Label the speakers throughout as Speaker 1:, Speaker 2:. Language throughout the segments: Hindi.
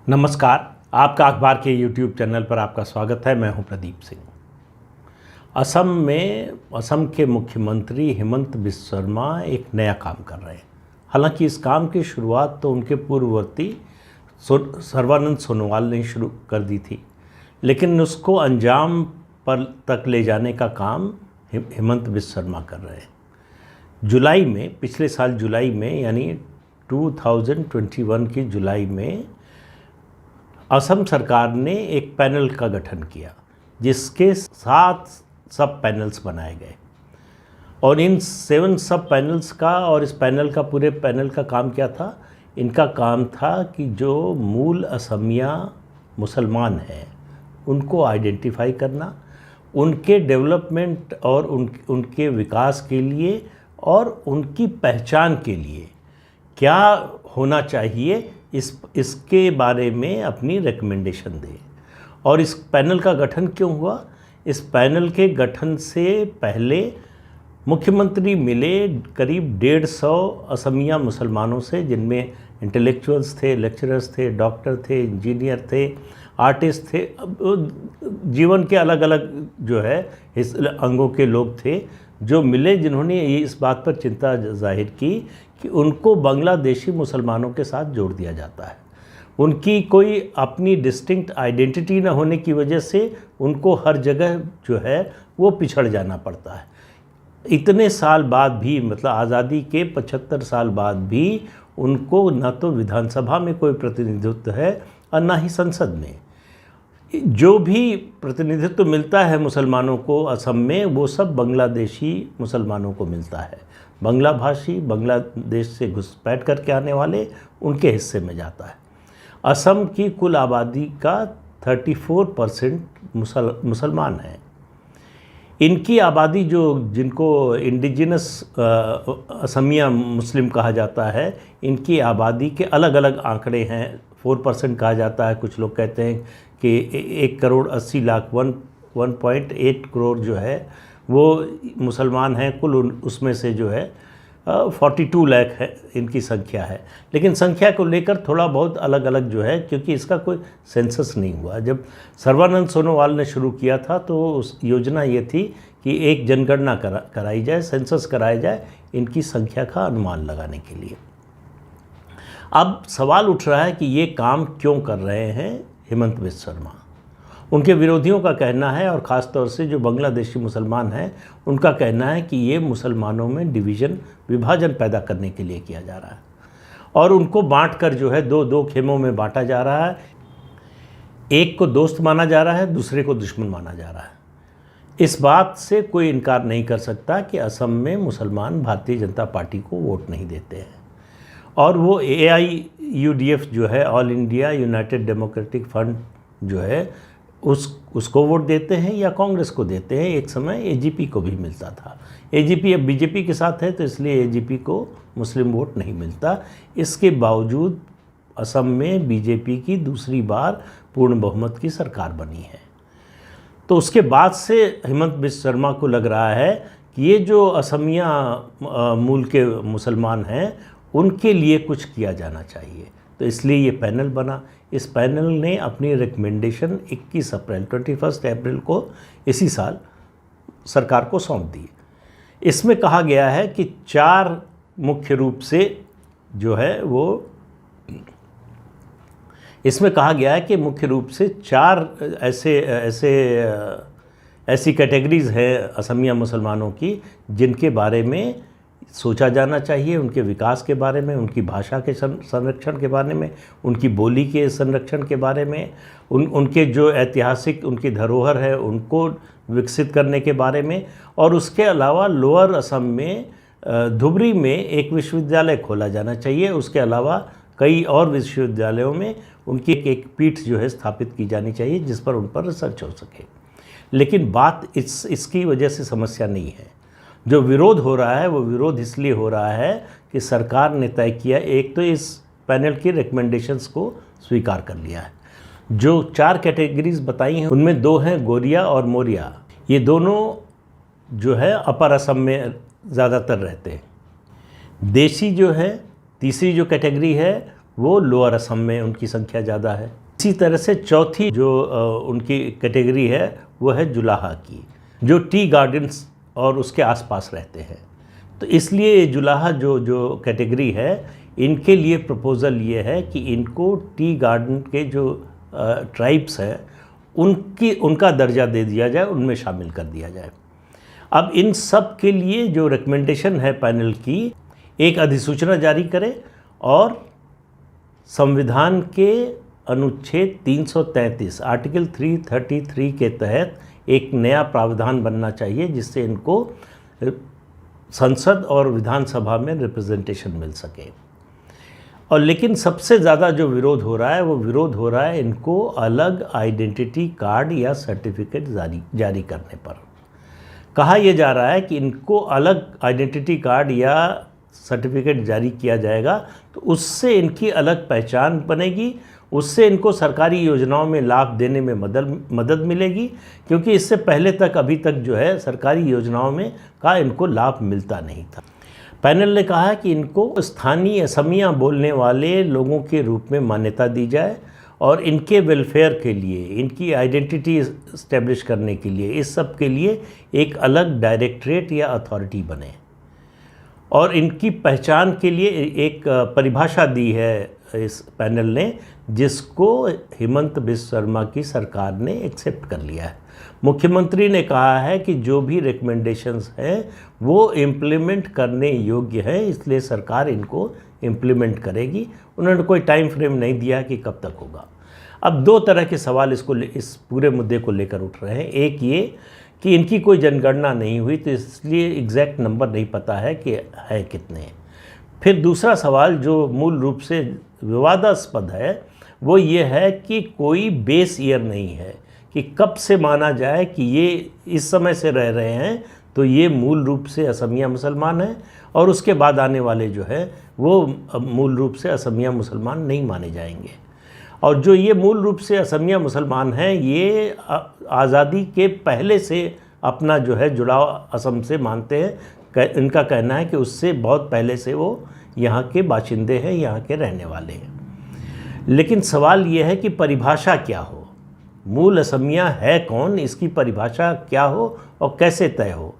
Speaker 1: नमस्कार। आपका अखबार के YouTube चैनल पर आपका स्वागत है। मैं हूं प्रदीप सिंह। असम के मुख्यमंत्री हेमंत बिस्वा शर्मा एक नया काम कर रहे हैं। हालांकि इस काम की शुरुआत तो उनके पूर्ववर्ती सर्बानंद सोनोवाल ने शुरू कर दी थी, लेकिन उसको अंजाम पर तक ले जाने का काम हेमंत बिस्वा शर्मा कर रहे हैं। जुलाई में, पिछले साल जुलाई में, यानी 2021 की जुलाई में असम सरकार ने एक पैनल का गठन किया, जिसके 7 सब पैनल्स बनाए गए। और इन 7 सब पैनल्स का और इस पैनल का, पूरे पैनल का काम क्या था? इनका काम था कि जो मूल असमिया मुसलमान हैं उनको आइडेंटिफाई करना, उनके डेवलपमेंट और उनके विकास के लिए और उनकी पहचान के लिए क्या होना चाहिए, इसके बारे में अपनी रिकमेंडेशन दें। और इस पैनल का गठन क्यों हुआ? इस पैनल के गठन से पहले मुख्यमंत्री मिले करीब 150 असमिया मुसलमानों से, जिनमें इंटेलेक्चुअल्स थे, लेक्चरर्स थे, डॉक्टर थे, इंजीनियर थे, आर्टिस्ट थे, जीवन के अलग अलग जो है इस अंगों के लोग थे जो मिले, जिन्होंने इस बात पर चिंता जाहिर की कि उनको बांग्लादेशी मुसलमानों के साथ जोड़ दिया जाता है। उनकी कोई अपनी डिस्टिंक्ट आइडेंटिटी न होने की वजह से उनको हर जगह जो है वो पिछड़ जाना पड़ता है। इतने साल बाद भी, मतलब आज़ादी के 75 साल बाद भी, उनको न तो विधानसभा में कोई प्रतिनिधित्व है और न ही संसद में। जो भी प्रतिनिधित्व मिलता है मुसलमानों को असम में, वो सब बांग्लादेशी मुसलमानों को मिलता है। बांग्ला भाषी, बांग्लादेश से घुसपैठ करके आने वाले, उनके हिस्से में जाता है। असम की कुल आबादी का 34% मुसलमान हैं। इनकी आबादी जिनको इंडिजिनस असमिया मुस्लिम कहा जाता है, इनकी आबादी के अलग अलग आंकड़े हैं। 4% कहा जाता है, कुछ लोग कहते हैं कि 1,80,00,000 1.8 करोड़ जो है वो मुसलमान हैं कुल। उसमें से जो है 42 लाख है इनकी संख्या है। लेकिन संख्या को लेकर थोड़ा बहुत अलग अलग जो है, क्योंकि इसका कोई सेंसस नहीं हुआ। जब सर्बानंद सोनोवाल ने शुरू किया था तो उस योजना ये थी कि एक जनगणना कराई जाए, सेंसस कराया जाए इनकी संख्या का अनुमान लगाने के लिए। अब सवाल उठ रहा है कि ये काम क्यों कर रहे हैं हेमंत बिस्वा शर्मा? उनके विरोधियों का कहना है, और ख़ास तौर से जो बांग्लादेशी मुसलमान हैं उनका कहना है कि ये मुसलमानों में विभाजन पैदा करने के लिए किया जा रहा है और उनको बांटकर जो है दो खेमों में बांटा जा रहा है। एक को दोस्त माना जा रहा है, दूसरे को दुश्मन माना जा रहा है। इस बात से कोई इनकार नहीं कर सकता कि असम में मुसलमान भारतीय जनता पार्टी को वोट नहीं देते हैं, और वो AIUDF जो है, all India United democratic front जो है, उसको वोट देते हैं या कांग्रेस को देते हैं। एक समय AGP को भी मिलता था। AGP अब BJP के साथ है, तो इसलिए AGP को मुस्लिम वोट नहीं मिलता। इसके बावजूद असम में BJP की दूसरी बार पूर्ण बहुमत की सरकार बनी है। तो उसके बाद से हेमंत बिस्वा शर्मा को लग रहा है कि ये जो असमिया मूल के मुसलमान हैं उनके लिए कुछ किया जाना चाहिए। तो इसलिए ये पैनल बना। इस पैनल ने अपनी रिकमेंडेशन 21 अप्रैल को इसी साल सरकार को सौंप दी। इसमें कहा गया है कि 4 मुख्य रूप से जो है वो, इसमें कहा गया है कि मुख्य रूप से 4 ऐसी कैटेगरीज़ हैं असमिया मुसलमानों की, जिनके बारे में सोचा जाना चाहिए। उनके विकास के बारे में, उनकी भाषा के संरक्षण के बारे में, उनकी बोली के संरक्षण के बारे में, उनके जो ऐतिहासिक उनकी धरोहर है उनको विकसित करने के बारे में। और उसके अलावा लोअर असम में धुबरी में एक विश्वविद्यालय खोला जाना चाहिए। उसके अलावा कई और विश्वविद्यालयों में उनकी एक पीठ जो है स्थापित की जानी चाहिए, जिस पर उन पर रिसर्च हो सके। लेकिन बात इसकी वजह से समस्या नहीं है। जो विरोध हो रहा है वो विरोध इसलिए हो रहा है कि सरकार ने तय किया, एक तो इस पैनल की रिकमेंडेशंस को स्वीकार कर लिया है। जो 4 कैटेगरीज बताई हैं उनमें 2 हैं गोरिया और मोरिया। ये दोनों जो है अपर असम में ज़्यादातर रहते हैं। देशी जो है तीसरी जो कैटेगरी है वो लोअर असम में उनकी संख्या ज़्यादा है। इसी तरह से चौथी जो उनकी कैटेगरी है वो है जुलाहा की, जो टी गार्डन्स और उसके आसपास रहते हैं। तो इसलिए ये जुलाहा जो कैटेगरी है, इनके लिए प्रपोज़ल ये है कि इनको टी गार्डन के जो ट्राइब्स हैं उनका दर्जा दे दिया जाए, उनमें शामिल कर दिया जाए। अब इन सब के लिए जो रिकमेंडेशन है पैनल की, एक अधिसूचना जारी करे और संविधान के अनुच्छेद 333 आर्टिकल 333 के तहत एक नया प्रावधान बनना चाहिए जिससे इनको संसद और विधानसभा में रिप्रेजेंटेशन मिल सके। और लेकिन सबसे ज़्यादा जो विरोध हो रहा है वो विरोध हो रहा है इनको अलग आइडेंटिटी कार्ड या सर्टिफिकेट जारी करने पर। कहा यह जा रहा है कि इनको अलग आइडेंटिटी कार्ड या सर्टिफिकेट जारी किया जाएगा तो उससे इनकी अलग पहचान बनेगी, उससे इनको सरकारी योजनाओं में लाभ देने में मदद मिलेगी, क्योंकि इससे पहले तक अभी तक जो है सरकारी योजनाओं में का इनको लाभ मिलता नहीं था। पैनल ने कहा है कि इनको स्थानीय असमिया बोलने वाले लोगों के रूप में मान्यता दी जाए और इनके वेलफेयर के लिए, इनकी आइडेंटिटी इस्टेब्लिश करने के लिए, इस सब के लिए एक अलग डायरेक्टरेट या अथॉरिटी बने और इनकी पहचान के लिए एक परिभाषा दी है इस पैनल ने, जिसको हेमंत बिस्व शर्मा की सरकार ने एक्सेप्ट कर लिया है। मुख्यमंत्री ने कहा है कि जो भी रिकमेंडेशंस हैं वो इम्प्लीमेंट करने योग्य है, इसलिए सरकार इनको इम्प्लीमेंट करेगी। उन्होंने कोई टाइम फ्रेम नहीं दिया कि कब तक होगा। अब दो तरह के सवाल इस पूरे मुद्दे को लेकर उठ रहे हैं। एक ये कि इनकी कोई जनगणना नहीं हुई तो इसलिए एग्जैक्ट नंबर नहीं पता है कि है कितने। फिर दूसरा सवाल जो मूल रूप से विवादास्पद है वो ये है कि कोई बेस ईयर नहीं है कि कब से माना जाए कि ये इस समय से रह रहे हैं तो ये मूल रूप से असमिया मुसलमान हैं और उसके बाद आने वाले जो है वो मूल रूप से असमिया मुसलमान नहीं माने जाएंगे। और जो ये मूल रूप से असमिया मुसलमान हैं ये आज़ादी के पहले से अपना जो है जुड़ाव असम से मानते हैं। इनका कहना है कि उससे बहुत पहले से वो यहाँ के बाशिंदे हैं, यहाँ के रहने वाले हैं। लेकिन सवाल ये है कि परिभाषा क्या हो, मूल असमिया है कौन, इसकी परिभाषा क्या हो और कैसे तय हो।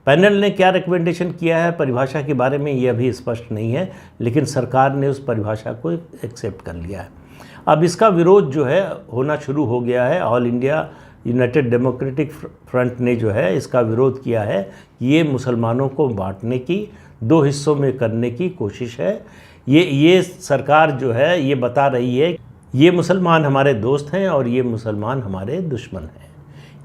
Speaker 1: पैनल ने क्या रिकमेंडेशन किया है परिभाषा के बारे में ये अभी स्पष्ट नहीं है, लेकिन सरकार ने उस परिभाषा को एक्सेप्ट कर लिया है। अब इसका विरोध जो है होना शुरू हो गया है। All India United democratic front ने जो है इसका विरोध किया है कि ये मुसलमानों को बांटने की, दो हिस्सों में करने की कोशिश है। ये सरकार जो है ये बता रही है ये मुसलमान हमारे दोस्त हैं और ये मुसलमान हमारे दुश्मन हैं।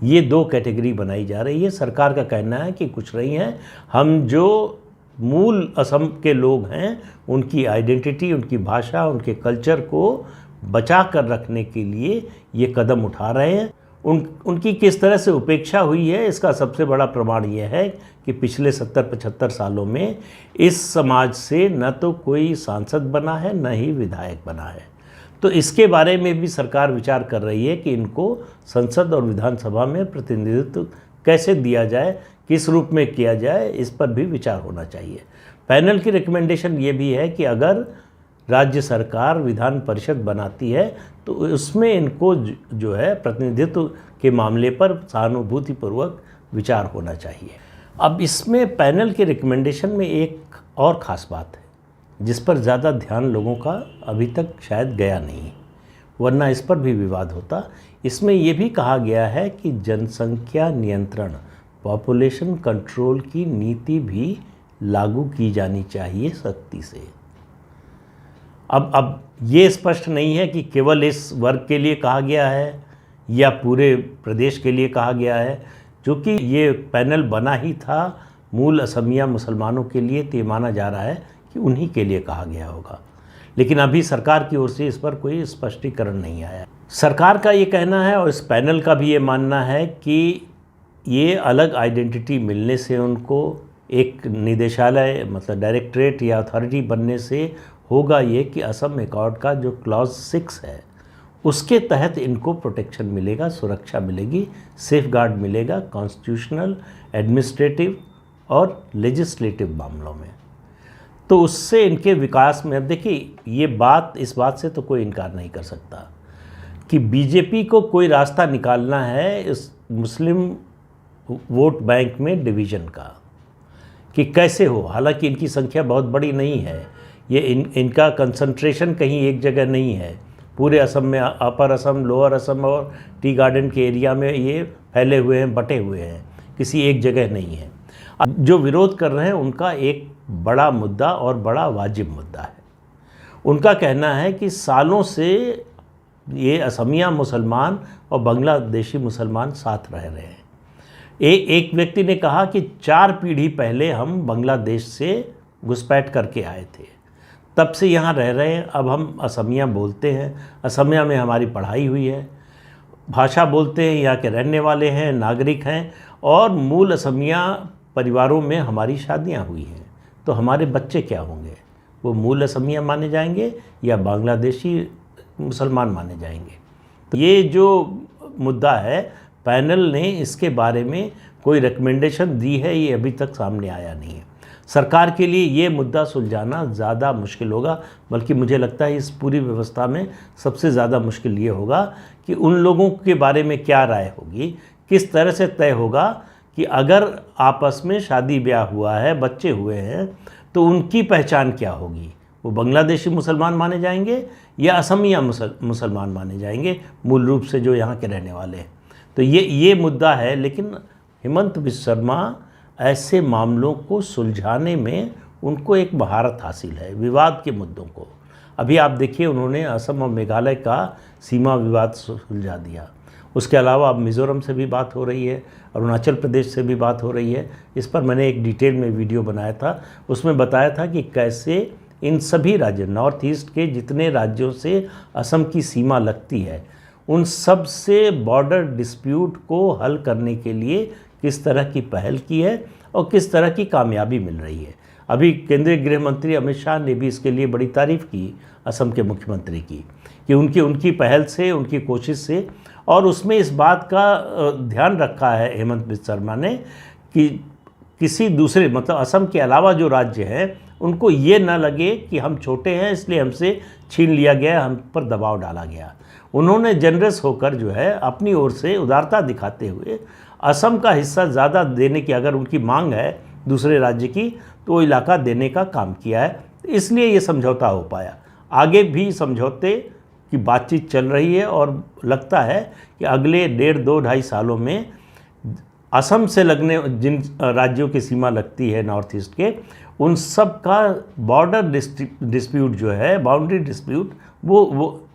Speaker 1: ये दो कैटेगरी बनाई जा रही है। सरकार का कहना है कि कुछ नहीं है, हम जो मूल असम के लोग हैं उनकी आइडेंटिटी, उनकी भाषा, उनके कल्चर को बचा कर रखने के लिए ये कदम उठा रहे हैं। उनकी किस तरह से उपेक्षा हुई है इसका सबसे बड़ा प्रमाण ये है कि पिछले 70-75 सालों में इस समाज से न तो कोई सांसद बना है न ही विधायक बना है। तो इसके बारे में भी सरकार विचार कर रही है कि इनको संसद और विधानसभा में प्रतिनिधित्व कैसे दिया जाए, किस रूप में किया जाए, इस पर भी विचार होना चाहिए। पैनल की रिकमेंडेशन ये भी है कि अगर राज्य सरकार विधान परिषद बनाती है तो उसमें इनको जो है प्रतिनिधित्व के मामले पर सहानुभूतिपूर्वक विचार होना चाहिए। अब इसमें पैनल के रिकमेंडेशन में एक और ख़ास बात है जिस पर ज़्यादा ध्यान लोगों का अभी तक शायद गया नहीं, वरना इस पर भी विवाद होता। इसमें ये भी कहा गया है कि जनसंख्या नियंत्रण, पॉपुलेशन कंट्रोल की नीति भी लागू की जानी चाहिए सख्ती से। अब ये स्पष्ट नहीं है कि केवल इस वर्ग के लिए कहा गया है या पूरे प्रदेश के लिए कहा गया है। क्योंकि ये पैनल बना ही था मूल असमिया मुसलमानों के लिए, तो ये माना जा रहा है कि उन्हीं के लिए कहा गया होगा। लेकिन अभी सरकार की ओर से इस पर कोई स्पष्टीकरण नहीं आया। सरकार का ये कहना है और इस पैनल का भी ये मानना है कि ये अलग आइडेंटिटी मिलने से, उनको एक निदेशालय मतलब डायरेक्टरेट या अथॉरिटी बनने से होगा ये कि असम अकॉर्ड का जो क्लॉज 6 है उसके तहत इनको प्रोटेक्शन मिलेगा, सुरक्षा मिलेगी, सेफ गार्ड मिलेगा कॉन्स्टिट्यूशनल, एडमिनिस्ट्रेटिव और लेजिस्लेटिव मामलों में। तो उससे इनके विकास में, अब देखिए ये बात, इस बात से तो कोई इनकार नहीं कर सकता कि बीजेपी को कोई रास्ता निकालना है इस मुस्लिम वोट बैंक में डिवीज़न का, कि कैसे हो। हालांकि इनकी संख्या बहुत बड़ी नहीं है, ये इनका कंसंट्रेशन कहीं एक जगह नहीं है, पूरे असम में, अपर असम, लोअर असम और टी गार्डन के एरिया में ये फैले हुए हैं, बटे हुए हैं, किसी एक जगह नहीं है। अब जो विरोध कर रहे हैं उनका एक बड़ा मुद्दा और बड़ा वाजिब मुद्दा है। उनका कहना है कि सालों से ये असमिया मुसलमान और बांग्लादेशी मुसलमान साथ रह रहे हैं। एक व्यक्ति ने कहा कि 4 पीढ़ी पहले हम बांग्लादेश से घुसपैठ करके आए थे, तब से यहाँ रह रहे हैं। अब हम असमिया बोलते हैं, असमिया में हमारी पढ़ाई हुई है, भाषा बोलते हैं, यहाँ के रहने वाले हैं, नागरिक हैं, और मूल असमिया परिवारों में हमारी शादियाँ हुई हैं। तो हमारे बच्चे क्या होंगे? वो मूल असमिया माने जाएंगे या बांग्लादेशी मुसलमान माने जाएंगे? तो ये जो मुद्दा है, पैनल ने इसके बारे में कोई रिकमेंडेशन दी है, ये अभी तक सामने आया नहीं है। सरकार के लिए ये मुद्दा सुलझाना ज़्यादा मुश्किल होगा, बल्कि मुझे लगता है इस पूरी व्यवस्था में सबसे ज़्यादा मुश्किल ये होगा कि उन लोगों के बारे में क्या राय होगी, किस तरह से तय होगा कि अगर आपस में शादी ब्याह हुआ है, बच्चे हुए हैं, तो उनकी पहचान क्या होगी? वो बांग्लादेशी मुसलमान माने जाएंगे या असमिया मुसलमान माने जाएंगे, मूल रूप से जो यहाँ के रहने वाले हैं? तो ये मुद्दा है। लेकिन हेमंत बिस्वा शर्मा ऐसे मामलों को सुलझाने में उनको एक महारत हासिल है, विवाद के मुद्दों को। अभी आप देखिए, उन्होंने असम और मेघालय का सीमा विवाद सुलझा दिया। उसके अलावा अब मिज़ोरम से भी बात हो रही है, अरुणाचल प्रदेश से भी बात हो रही है। इस पर मैंने एक डिटेल में वीडियो बनाया था, उसमें बताया था कि कैसे इन सभी राज्यों, नॉर्थ ईस्ट के जितने राज्यों से असम की सीमा लगती है, उन सब से बॉर्डर डिस्प्यूट को हल करने के लिए किस तरह की पहल की है और किस तरह की कामयाबी मिल रही है। अभी केंद्रीय गृह मंत्री अमित शाह ने भी इसके लिए बड़ी तारीफ़ की असम के मुख्यमंत्री की, कि उनकी पहल से, उनकी कोशिश से, और उसमें इस बात का ध्यान रखा है हेमंत बिस्वा शर्मा ने कि किसी दूसरे, मतलब असम के अलावा जो राज्य हैं, उनको ये न लगे कि हम छोटे हैं इसलिए हमसे छीन लिया गया, हम पर दबाव डाला गया। उन्होंने जनरस होकर जो है अपनी ओर से उदारता दिखाते हुए असम का हिस्सा ज़्यादा देने की, अगर उनकी मांग है दूसरे राज्य की, तो वो इलाका देने का काम किया है। इसलिए ये समझौता हो पाया। आगे भी समझौते की बातचीत चल रही है और लगता है कि अगले 1.5-2-2.5 सालों में असम से लगने, जिन राज्यों की सीमा लगती है नॉर्थ ईस्ट के, उन सब का बॉर्डर डिस्प्यूट जो है, बाउंड्री डिस्प्यूट, वो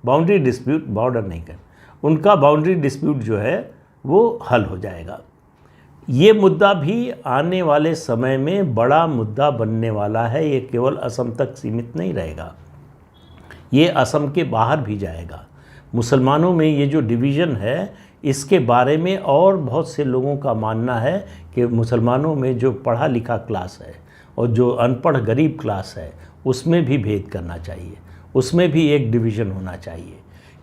Speaker 1: बाउंड्री डिस्प्यूट, बॉर्डर नहीं कर, उनका बाउंड्री डिस्प्यूट जो है वो हल हो जाएगा। ये मुद्दा भी आने वाले समय में बड़ा मुद्दा बनने वाला है। ये केवल असम तक सीमित नहीं रहेगा, ये असम के बाहर भी जाएगा। मुसलमानों में ये जो डिवीज़न है, इसके बारे में और बहुत से लोगों का मानना है कि मुसलमानों में जो पढ़ा लिखा क्लास है और जो अनपढ़ गरीब क्लास है, उसमें भी भेद करना चाहिए, उसमें भी एक डिवीज़न होना चाहिए।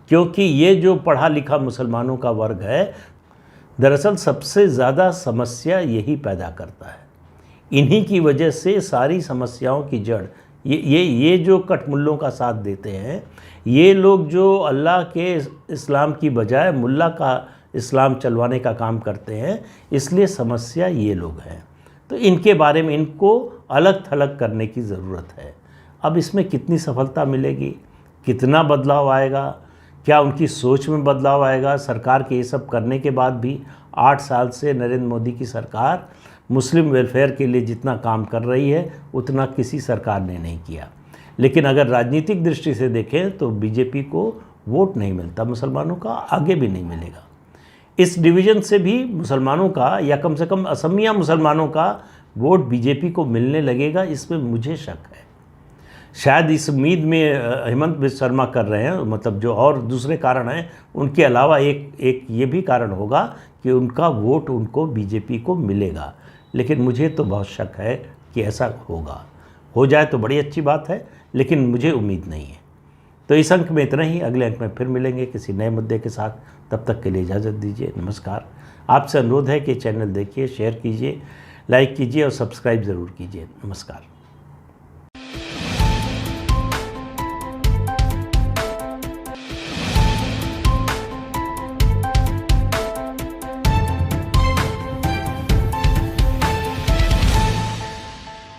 Speaker 1: क्योंकि ये जो पढ़ा लिखा मुसलमानों का वर्ग है, दरअसल सबसे ज़्यादा समस्या यही पैदा करता है। इन्हीं की वजह से सारी समस्याओं की जड़ ये जो कटमुल्लों का साथ देते हैं, ये लोग जो अल्लाह के इस्लाम की बजाय मुल्ला का इस्लाम चलवाने का काम करते हैं, इसलिए समस्या ये लोग हैं। तो इनके बारे में इनको अलग थलग करने की ज़रूरत है। अब इसमें कितनी सफलता मिलेगी, कितना बदलाव आएगा, क्या उनकी सोच में बदलाव आएगा? सरकार के ये सब करने के बाद भी 8 साल से नरेंद्र मोदी की सरकार मुस्लिम वेलफेयर के लिए जितना काम कर रही है, उतना किसी सरकार ने नहीं किया। लेकिन अगर राजनीतिक दृष्टि से देखें तो बीजेपी को वोट नहीं मिलता मुसलमानों का, आगे भी नहीं मिलेगा। इस डिवीज़न से भी मुसलमानों का, या कम से कम असमिया मुसलमानों का वोट बीजेपी को मिलने लगेगा, इसमें मुझे शक है। शायद इस उम्मीद में हेमंत बिस्वा शर्मा कर रहे हैं, मतलब जो और दूसरे कारण हैं उनके अलावा एक ये भी कारण होगा कि उनका वोट उनको बीजेपी को मिलेगा। लेकिन मुझे तो बहुत शक है कि ऐसा होगा। हो जाए तो बड़ी अच्छी बात है, लेकिन मुझे उम्मीद नहीं है। तो इस अंक में इतना ही। अगले अंक में फिर मिलेंगे किसी नए मुद्दे के साथ। तब तक के लिए इजाज़त दीजिए। नमस्कार। आपसे अनुरोध है कि चैनल देखिए, शेयर कीजिए, लाइक कीजिए और सब्सक्राइब ज़रूर कीजिए। नमस्कार।